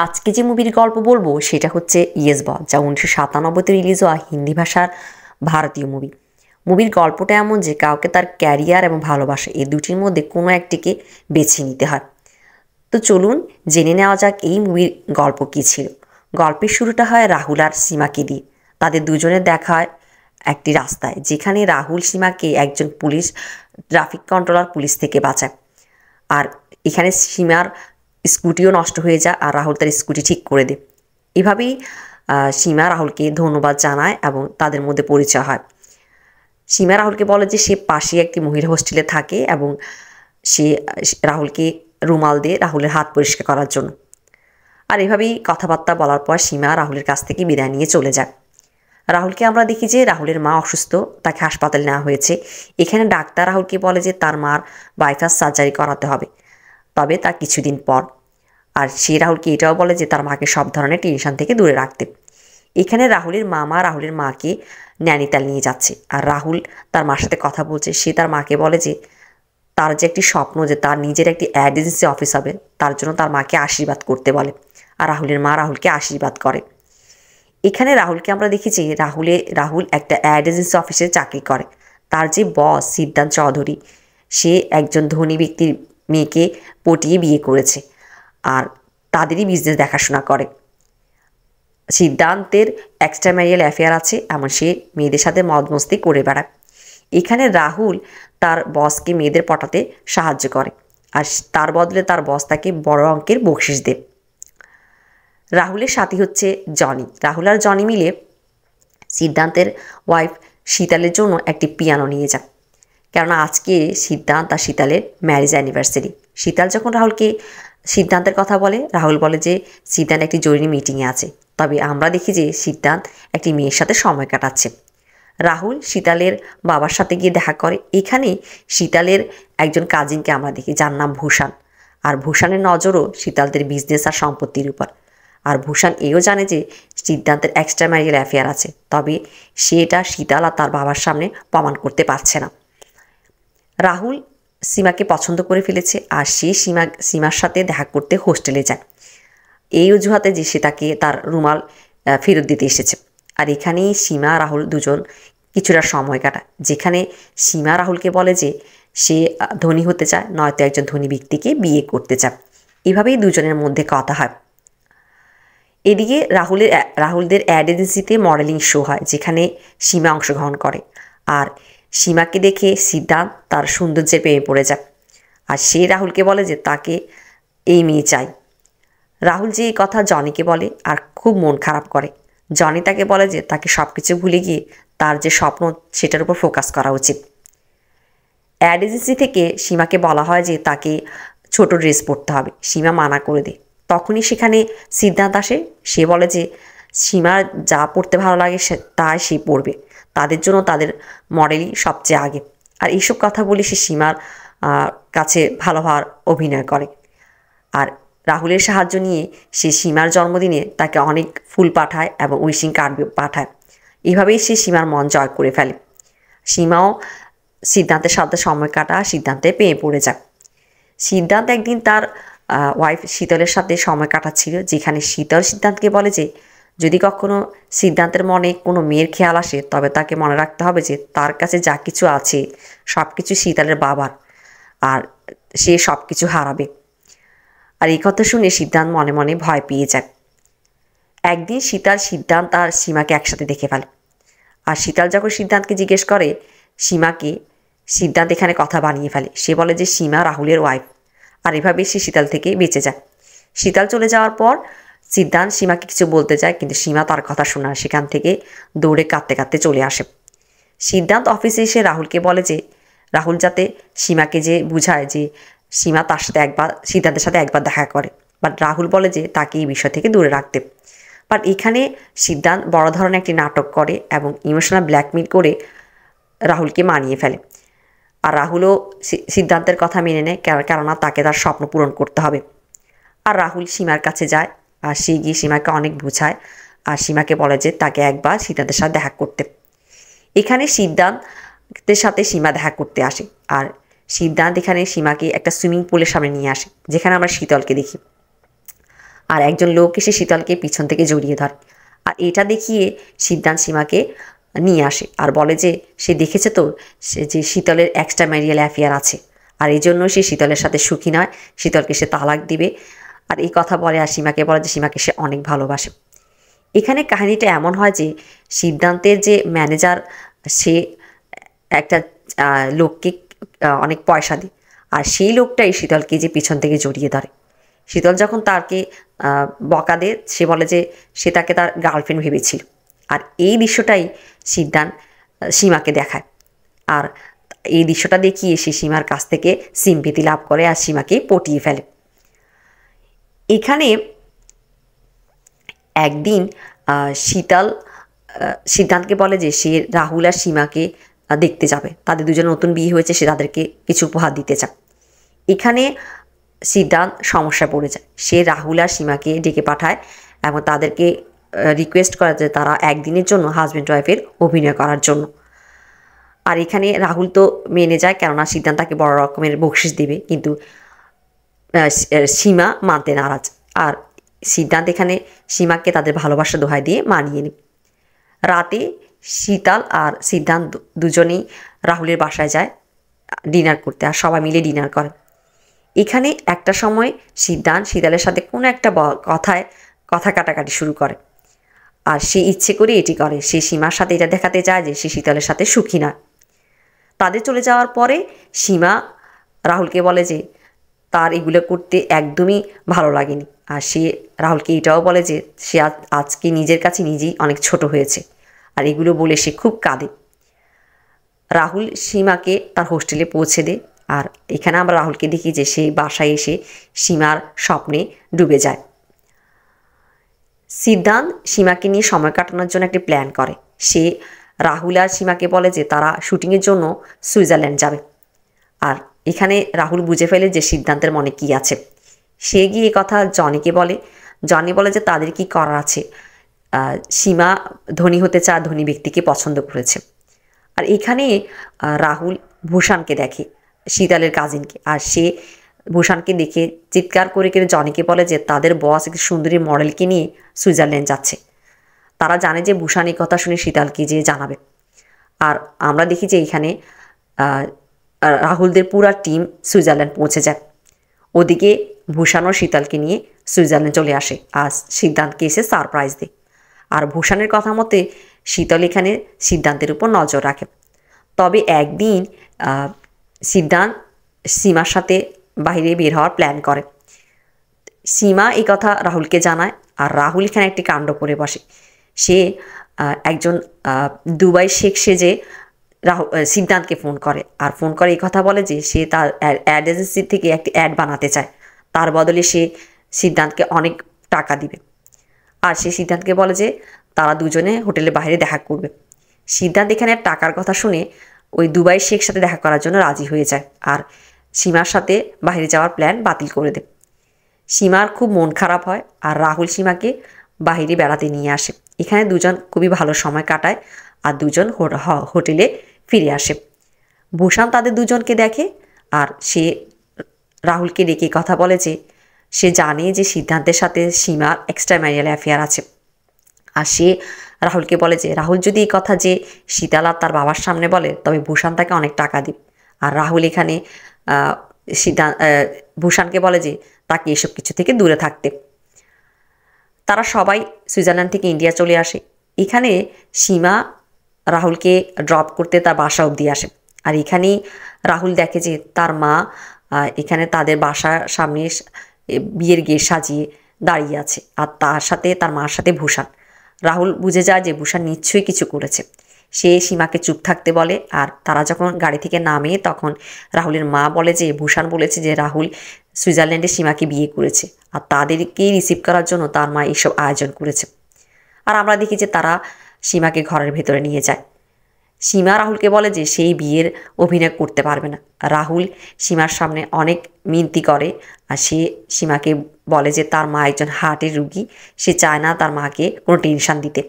আজকে যে মুভির গল্প বলবো সেটা হচ্ছে ইয়েস বস, যা 1997তে রিলিজ হওয়া হিন্দি ভাষার ভারতীয় মুভি। মুভির গল্পটা এমন যে কাউকে তার ক্যারিয়ার এবং ভালোবাসা এই দুটির মধ্যে কোনো একটিকে বেছে নিতে হয়। তো চলুন জেনে নেওয়া যাক এই মুভির গল্প কী ছিল। গল্পের শুরুটা হয় রাহুল আর সীমাকে দিয়ে। তাদের দুজনের দেখা হয় একটি রাস্তায়, যেখানে রাহুল সীমাকে একজন পুলিশ ট্রাফিক কন্ট্রোলার পুলিশ থেকে বাঁচায়। আর এখানে সীমার স্কুটিও নষ্ট হয়ে যায় আর রাহুল তার স্কুটি ঠিক করে দেয়। এভাবেই সীমা রাহুলকে ধন্যবাদ জানায় এবং তাদের মধ্যে পরিচয় হয়। সীমা রাহুলকে বলে যে সে পাশে একটি মহিলা হোস্টেলে থাকে এবং সে রাহুলকে রুমাল দিয়ে রাহুলের হাত পরিষ্কার করার জন্য। আর এভাবেই কথাবার্তা বলার পর সীমা রাহুলের কাছ থেকে বিদায় নিয়ে চলে যায়। রাহুলকে আমরা দেখি যে রাহুলের মা অসুস্থ, তাকে হাসপাতালে নেওয়া হয়েছে। এখানে ডাক্তার রাহুলকে বলে যে তার মার বাইপাস সার্জারি করাতে হবে, তবে তা কিছুদিন পর। আর সে রাহুলকে এটাও বলে যে তার মাকে সব ধরনের টেনশন থেকে দূরে রাখতে। এখানে রাহুলের মামা রাহুলের মাকে নৈনিতাল নিয়ে যাচ্ছে, আর রাহুল তার মার সাথে কথা বলছে। সে তার মাকে বলে যে তার যে একটি স্বপ্ন যে তার নিজের একটি অ্যাড এজেন্সি অফিস হবে, তার জন্য তার মাকে আশীর্বাদ করতে বলে। আর রাহুলের মা রাহুলকে আশীর্বাদ করে। এখানে রাহুলকে আমরা দেখি যে রাহুল একটা অ্যাড এজেন্সি অফিসে চাকরি করে। তার যে বস সিদ্ধান্ত চৌধুরী, সে একজন ধনী ব্যক্তির মেয়েকে পটিয়ে বিয়ে করেছে আর তাদেরই বিজনেস দেখাশোনা করে। সিদ্ধান্তের এক্সট্রা ম্যারিয়াল অ্যাফেয়ার আছে, এমন সে মেয়েদের সাথে মদ মস্তি করে বেড়ায়। এখানে রাহুল তার বসকে মেয়েদের পটাতে সাহায্য করে, আর তার বদলে তার বস তাকে বড় অঙ্কের বকশিস দেয়। রাহুলের সাথী হচ্ছে জনি। রাহুল আর জনি মিলে সিদ্ধান্তের ওয়াইফ শীতালের জন্য একটি পিয়ানো নিয়ে যায়, কেননা আজকে সিদ্ধান্ত আর শীতালের ম্যারেজ অ্যানিভার্সারি। শীতাল যখন রাহুলকে সিদ্ধান্তের কথা বলে, রাহুল বলে যে সিদ্ধান্ত একটি জরুরি মিটিংয়ে আছে। তবে আমরা দেখি যে সিদ্ধান্ত একটি মেয়ের সাথে সময় কাটাচ্ছে। রাহুল শীতালের বাবার সাথে গিয়ে দেখা করে। এখানে শীতালের একজন কাজিনকে আমরা দেখি, যার নাম ভূষণ। আর ভূষণের নজরও শীতালদের বিজনেস আর সম্পত্তির উপর। আর ভূষণ এও জানে যে সিদ্ধান্তের এক্সট্রা ম্যারিয়াল অ্যাফেয়ার আছে, তবে সে এটা শীতাল আর তার বাবার সামনে প্রমাণ করতে পারছে না। রাহুল সীমাকে পছন্দ করে ফেলেছে, আর সে সীমার সাথে দেখা করতে হোস্টেলে যায় এই অজুহাতে যে সে তাকে তার রুমাল ফেরত দিতে এসেছে। আর এখানেই সীমা রাহুল দুজন কিছুটা সময় কাটায়, যেখানে সীমা রাহুলকে বলে যে সে ধনী হতে চায়, নয়তো একজন ধনী ব্যক্তিকে বিয়ে করতে চায়। এভাবেই দুজনের মধ্যে কথা হয়। এদিকে রাহুলদের অ্যাড এজেন্সিতে মডেলিং শো হয়, যেখানে সীমা অংশগ্রহণ করে। আর সীমাকে দেখে সিদ্ধান্ত তার সৌন্দর্যের প্রেমে পড়ে যায়, আর সে রাহুলকে বলে যে তাকে এই মেয়ে চাই। রাহুল যে এই কথা জনিকে বলে আর খুব মন খারাপ করে। জনি তাকে বলে যে তাকে সব কিছু ভুলে গিয়ে তার যে স্বপ্ন সেটার উপর ফোকাস করা উচিত। অ্যাড এজেন্সি থেকে সীমাকে বলা হয় যে তাকে ছোট ড্রেস পরতে হবে। সীমা মানা করে দেয়। তখনই সেখানে সিদ্ধান্ত আসে। সে বলে যে সীমার যা পড়তে ভালো লাগে তাই সে পড়বে, তাদের জন্য তাদের মডেলই সবচেয়ে আগে। আর এইসব কথা বলে সে সীমার কাছে ভালো হওয়ার অভিনয় করে। আর রাহুলের সাহায্য নিয়ে সে সীমার জন্মদিনে তাকে অনেক ফুল পাঠায় এবং উইশিং কার্ড পাঠায়। এভাবেই সে সীমার মন জয় করে ফেলে। সীমাও সিদ্ধান্তের সাথে সময় কাটা সিদ্ধান্তে পেয়ে পড়ে যায়। সিদ্ধান্ত একদিন তার ওয়াইফ শীতলের সাথে সময় কাটাচ্ছিল, যেখানে শীতল সিদ্ধান্তকে বলে যে যদি কখনো সিদ্ধান্তের মনে কোনো মেয়ের খেয়াল আসে, তবে তাকে মনে রাখতে হবে যে তার কাছে যা কিছু আছে সব কিছু শীতলের বাবার, আর সে সব কিছু হারাবে। আর এই কথা শুনে সিদ্ধান্ত মনে মনে ভয় পেয়ে যায়। একদিন সিদ্ধান্ত আর সীমাকে একসাথে দেখে ফেলে। আর শীতল যখন সিদ্ধান্তকে জিজ্ঞেস করে সীমাকে, সিদ্ধান্ত এখানে কথা বানিয়ে ফেলে। সে বলে যে সীমা রাহুলের ওয়াইফ, আর এভাবে সে শীতল থেকে বেঁচে যায়। শীতল চলে যাওয়ার পর সিদ্ধান্ত সীমাকে কিছু বলতে চায়, কিন্তু সীমা তার কথা শোনা সেখান থেকে দৌড়ে কাঁদতে কাঁদতে চলে আসে। সিদ্ধান্ত অফিসে এসে রাহুলকে বলে যে রাহুল যাতে সীমাকে যে বুঝায় যে সীমা তার সাথে সিদ্ধান্তের সাথে একবার দেখা করে, বাট রাহুল বলে যে তাকে এই বিষয় থেকে দূরে রাখতে। বাট এখানে সিদ্ধান্ত বড় ধরনের একটি নাটক করে এবং ইমোশনাল ব্ল্যাকমেল করে রাহুলকে মানিয়ে ফেলে। আর রাহুলও সিদ্ধান্তের কথা মেনে নেয়, কেননা তাকে তার স্বপ্ন পূরণ করতে হবে। আর রাহুল সীমার কাছে যায়, আর সে গিয়ে সীমাকে অনেক বুঝায়, আর সীমাকে বলে যে তাকে একবার সিদ্ধান্তের সাথে দেখা করতে। এখানে সিদ্ধান্তের সাথে সীমা দেখা করতে আসে, আর সিদ্ধান্ত এখানে সীমাকে একটা সুইমিং পুলের সামনে নিয়ে আসে, যেখানে আমরা শীতলকে দেখি। আর একজন লোক এসে শীতলকে পিছন থেকে জড়িয়ে ধরে। আর এটা দেখিয়ে সিদ্ধান্ত সীমাকে নিয়ে আসে আর বলে যে সে দেখেছে তো সে যে শীতলের এক্সট্রা ম্যারিয়াল অ্যাফেয়ার আছে, আর এই জন্য সে শীতলের সাথে সুখী নয়, শীতলকে সে তালাক দিবে। আর এই কথা বলে আর সীমাকে বলে যে সীমাকে সে অনেক ভালোবাসে। এখানে কাহিনীটা এমন হয় যে সিদ্ধান্তের যে ম্যানেজার সে একটা লোককে অনেক পয়সা দেয়, আর সেই লোকটাই শীতলকে যে পিছন থেকে জড়িয়ে ধরে। শীতল যখন তাকে বকা দেয় সে বলে যে সে তাকে তার গার্লফ্রেন্ড ভেবেছিল। আর এই দৃশ্যটাই সিদ্ধান্ত সীমাকে দেখায়, আর এই দৃশ্যটা দেখিয়ে সে সীমার কাছ থেকে সিম্পিতি লাভ করে আর সীমাকে পটিয়ে ফেলে। এখানে একদিন শীতল সিদ্ধান্তকে বলে যে সে রাহুল আর সীমাকে দেখতে যাবে, তাদের দুজনের নতুন বিয়ে হয়েছে, সে তাদেরকে কিছু উপহার দিতে চায়। এখানে সিদ্ধান্ত সমস্যায় পড়ে যায়, সে রাহুল আর সীমাকে ডেকে পাঠায় এবং তাদেরকে রিকোয়েস্ট করে যে তারা একদিনের জন্য হাজব্যান্ড ওয়াইফের অভিনয় করার জন্য। আর এখানে রাহুল তো মেনে যায়, কেননা সিদ্ধান্ত তাকে বড় রকমের বকশিস দেবে, কিন্তু সীমা মানতে নারাজ। আর সিদ্ধান্ত এখানে সীমাকে তাদের ভালোবাসা দোহাই দিয়ে মানিয়ে নেয়। রাতে শীতল আর সিদ্ধান্ত দুজনেই রাহুলের বাসায় যায় ডিনার করতে, আর সবাই মিলে ডিনার করে। এখানে একটা সময় সিদ্ধান্ত শীতলের সাথে কোনো একটা কথা কাটাকাটি শুরু করে, আর সে ইচ্ছে করে এটি করে, সে সীমার সাথে এটা দেখাতে চায় যে সে শীতলের সাথে সুখী নয়। তাদের চলে যাওয়ার পরে সীমা রাহুলকে বলে যে তার এগুলো করতে একদমই ভালো লাগেনি, আর সে রাহুলকে এটাও বলে যে সে আজকে নিজের কাছে নিজেই অনেক ছোট হয়েছে, আর এগুলো বলে সে খুব কাঁদে। রাহুল সীমাকে তার হোস্টেলে পৌঁছে দেয়, আর এখানে আমরা রাহুলকে দেখি যে সে বাসায় এসে সীমার স্বপ্নে ডুবে যায়। সিদ্ধান্ত সীমাকে নিয়ে সময় কাটানোর জন্য একটি প্ল্যান করে। সে রাহুল আর সীমাকে বলে যে তারা শুটিংয়ের জন্য সুইজারল্যান্ড যাবে। আর এখানে রাহুল বুঝে ফেলে যে সিদ্ধান্তের মনে কী আছে। সে গিয়ে কথা জনিকে বলে। জনি বলে যে তাদের কি করার আছে, সীমা ধনী হতে চায়, ধনী ব্যক্তিকে পছন্দ করেছে। আর এখানে রাহুল ভূষণকে দেখে, শীতলের কাজিনকে, আর সে ভূষণকে দেখে চিৎকার করে জনিকে বলে যে তাদের বস একটি সুন্দরী মডেলকে নিয়ে সুইজারল্যান্ড যাচ্ছে। তারা জানে যে ভূষণ এই কথা শুনে শীতলকে যে জানাবে। আর আমরা দেখি যে এখানে রাহুলদের পুরা টিম সুইজারল্যান্ড পৌঁছে যায়। ওদিকে ভূষণ ও শীতলকে নিয়ে সুইজারল্যান্ড চলে আসে, আর সিদ্ধান্তকে এসে সারপ্রাইজ দেয়। আর ভূষণের কথা মতে শীতল এখানে সিদ্ধান্তের উপর নজর রাখে। তবে একদিন সিদ্ধান্ত সীমার সাথে বাইরে বের হওয়ার প্ল্যান করে। সীমা এই কথা রাহুলকে জানায়, আর রাহুল এখানে একটি কাণ্ড করে বসে। সে একজন দুবাই শেখ সেজে সিদ্ধান্তকে ফোন করে, আর ফোন করে এই কথা বলে যে সে তার অ্যাড এজেন্সি থেকে একটি অ্যাড বানাতে চায়, তার বদলে সে সিদ্ধান্তকে অনেক টাকা দিবে। আর সে সিদ্ধান্তকে বলে যে তারা দুজনে হোটেলের বাইরে দেখা করবে। সিদ্ধান্ত এখানে টাকার কথা শুনে ওই দুবাই শেখ সাথে দেখা করার জন্য রাজি হয়ে যায়, আর সীমার সাথে বাইরে যাওয়ার প্ল্যান বাতিল করে দেয়। সীমার খুব মন খারাপ হয়, আর রাহুল সীমাকে বাইরে বেড়াতে নিয়ে আসে। এখানে দুজন খুবই ভালো সময় কাটায়, আর দুজন হোটেলে ফিরে আসে। ভূষণ তাদের দুজনকে দেখে, আর সে রাহুলকে ডেকে কথা বলে যে সে জানে যে সিদ্ধান্তের সাথে সীমার এক্সট্রা ম্যারিয়াল অ্যাফেয়ার আছে। আর সে রাহুলকে বলে যে রাহুল যদি এই কথা যে শীতলা তার বাবার সামনে বলে তবে ভূষণ তাকে অনেক টাকা দিবে। আর রাহুল এখানে ভূষণকে বলে যে তাকে এসব কিছু থেকে দূরে থাকতে। তারা সবাই সুইজারল্যান্ড থেকে ইন্ডিয়া চলে আসে। এখানে সীমা রাহুলকে ড্রপ করতে তার বাসা অবধি আসে, আর এখানেই রাহুল দেখে যে তার মা এখানে তাদের বাসার সামনে বিয়ের গেট সাজিয়ে দাঁড়িয়ে আছে, আর তার সাথে তার মার সাথে ভূষণ। রাহুল বুঝে যায় যে ভূষণ নিশ্চয়ই কিছু করেছে। সে সীমাকে চুপ থাকতে বলে, আর তারা যখন গাড়ি থেকে নামে তখন রাহুলের মা বলে যে ভূষণ বলেছে যে রাহুল সুইজারল্যান্ডে সীমাকে বিয়ে করেছে, আর তাদেরকেই রিসিভ করার জন্য তার মা এইসব আয়োজন করেছে। আর আমরা দেখি যে তারা সীমাকে ঘরের ভেতরে নিয়ে যায়। সীমা রাহুলকে বলে যে সেই বিয়ের অভিনয় করতে পারবে না। রাহুল সীমার সামনে অনেক মিনতি করে, আর সে সীমাকে বলে যে তার মা একজন হার্টের রুগী, সে চায় না তার মাকে কোনো টেনশন দিতে।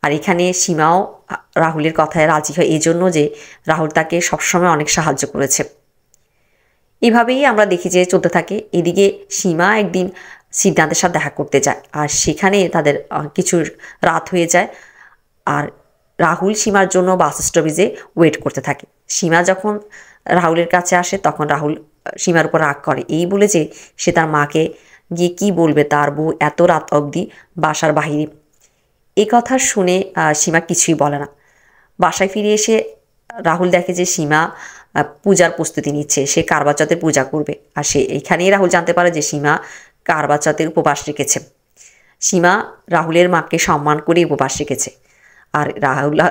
আর এখানে সীমাও রাহুলের কথায় রাজি হয়, এই জন্য যে রাহুল তাকে সবসময় অনেক সাহায্য করেছে। এভাবেই আমরা দেখি যে চলতে থাকে। এদিকে সীমা একদিন সিদ্ধান্তের সাথে দেখা করতে যায়। আর সেখানে তাদের কিছু রাত হয়ে যায়। আর রাহুল সীমার জন্য বাস স্টপেজে ওয়েট করতে থাকে। সীমা যখন রাহুলের কাছে আসে তখন রাহুল সীমার উপর রাগ করে, এই বলে যে সে তার মাকে গিয়ে কি বলবে তার বউ এত রাত অবধি বাসার বাহিরে। এই কথা শুনে সীমা কিছুই বলে না। বাসায় ফিরে এসে রাহুল দেখে যে সীমা পূজার প্রস্তুতি নিচ্ছে, সে কারবা চৌথের পূজা করবে। আর সে এইখানেই রাহুল জানতে পারে যে সীমা কারবা চৌথের উপবাস রেখেছে। সীমা রাহুলের মাকে সম্মান করে উপবাস রেখেছে। আর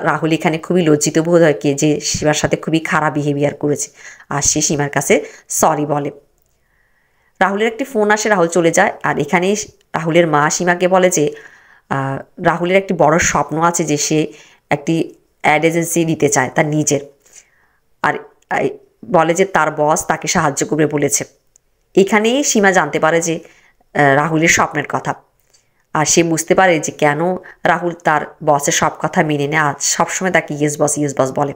রাহুল এখানে খুবই লজ্জিত বোধ হয় কি যে সীমার সাথে খুবই খারাপ বিহেভিয়ার করেছে। আর সে সীমার কাছে সরি বলে। রাহুলের একটি ফোন আসে, রাহুল চলে যায়। আর এখানে রাহুলের মা সীমাকে বলে যে রাহুলের একটি বড় স্বপ্ন আছে যে সে একটি অ্যাড এজেন্সি দিতে চায় তার নিজের। আর বলে যে তার বস তাকে সাহায্য করবে বলেছে। এখানেই সীমা জানতে পারে যে রাহুলের স্বপ্নের কথা। আর সে বুঝতে পারে যে কেন রাহুল তার বসের সব কথা মেনে নেয় আর সবসময় তাকে ইয়েস বস বলে।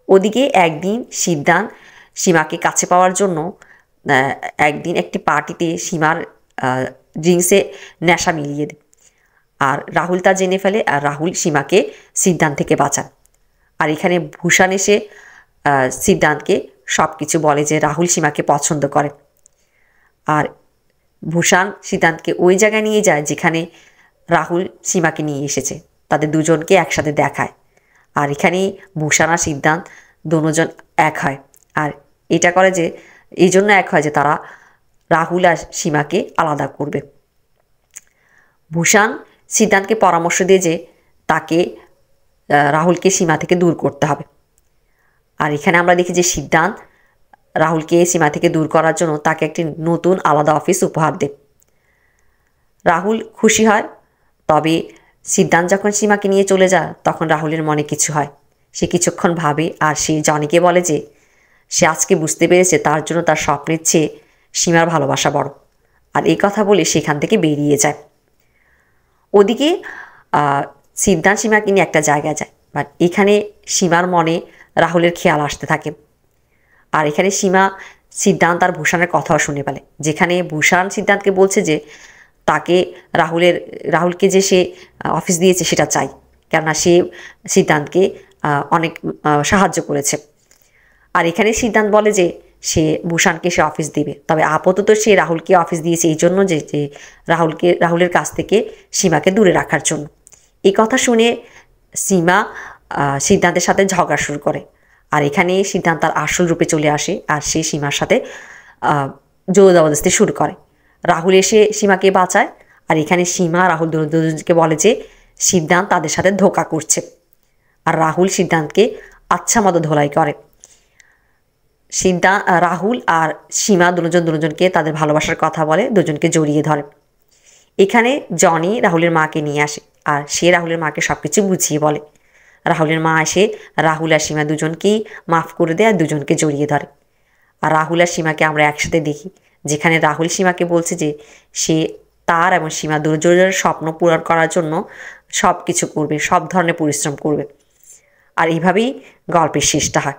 ওদিকে একদিন সিদ্ধান্ত সীমাকে কাছে পাওয়ার জন্য একদিন একটি পার্টিতে সীমার ড্রিঙ্কসে নেশা মিলিয়ে দেয়। আর রাহুল তা জেনে ফেলে। আর রাহুল সীমাকে সিদ্ধান্ত থেকে বাঁচান। আর এখানে ভূষণ এসে সিদ্ধান্তকে সব কিছু বলে যে রাহুল সীমাকে পছন্দ করে। আর ভূষণ সিদ্ধান্তকে ওই জায়গায় নিয়ে যায় যেখানে রাহুল সীমাকে নিয়ে এসেছে, তাদের দুজনকে একসাথে দেখায়। আর এখানেই ভূষণ আর সিদ্ধান্ত দুজন এক হয়। আর এটা করে যে এই জন্য এক হয় যে তারা রাহুল আর সীমাকে আলাদা করবে। ভূষণ সিদ্ধান্তকে পরামর্শ দিয়ে যে তাকে রাহুলকে সীমা থেকে দূর করতে হবে। আর এখানে আমরা দেখি যে সিদ্ধান্ত রাহুলকে সীমা থেকে দূর করার জন্য তাকে একটি নতুন আলাদা অফিস উপহার দেয়। রাহুল খুশি হয়। তবে সিদ্ধান্ত যখন সীমাকে নিয়ে চলে যায় তখন রাহুলের মনে কিছু হয়। সে কিছুক্ষণ ভাবে আর সে জনিকে বলে যে সে আজকে বুঝতে পেরেছে তার জন্য তার স্বপ্নের চেয়ে সীমার ভালোবাসা বড়। আর এই কথা বলে সেখান থেকে বেরিয়ে যায়। ওদিকে সিদ্ধান্ত সীমাকে নিয়ে একটা জায়গায় যায়। বাট এখানে সীমার মনে রাহুলের খেয়াল আসতে থাকে। আর এখানে সীমা সিদ্ধান্ত আর ভূষণের কথাও শুনে ফেলে, যেখানে ভূষণ সিদ্ধান্তকে বলছে যে তাকে রাহুলকে যে সে অফিস দিয়েছে সেটা চাই, কেননা সে সিদ্ধান্তকে অনেক সাহায্য করেছে। আর এখানে সিদ্ধান্ত বলে যে সে ভূষণকে সে অফিস দিবে, তবে আপাতত সে রাহুলকে অফিস দিয়েছে এই জন্য যে রাহুলের কাছ থেকে সীমাকে দূরে রাখার জন্য। এই কথা শুনে সীমা সিদ্ধান্তের সাথে ঝগড়া শুরু করে। আর এখানে সিদ্ধান্ত তার আসল রূপে চলে আসে আর সে সীমার সাথে জোর জবরদস্তি শুরু করে। রাহুল এসে সীমাকে বাঁচায়। আর এখানে সীমা রাহুল দুজনকে বলে যে সিদ্ধান্ত তাদের সাথে ধোঁকা করছে। আর রাহুল সিদ্ধান্তকে আচ্ছা মতো ধোলাই করে। রাহুল আর সীমা দুজনকে তাদের ভালোবাসার কথা বলে, দুজনকে জড়িয়ে ধরে। এখানে জনি রাহুলের মাকে নিয়ে আসে আর সে রাহুলের মাকে সব কিছু বুঝিয়ে বলে। রাহুলের মা এসে রাহুল আর সীমা দুজনকেই মাফ করে দেয় আর দুজনকে জড়িয়ে ধরে। আর রাহুল আর সীমাকে আমরা একসাথে দেখি, যেখানে রাহুল সীমাকে বলছে যে সে তার এবং সীমা দুজনের স্বপ্ন পূরণ করার জন্য সব কিছু করবে, সব ধরনের পরিশ্রম করবে। আর এইভাবেই গল্পের শেষটা হয়।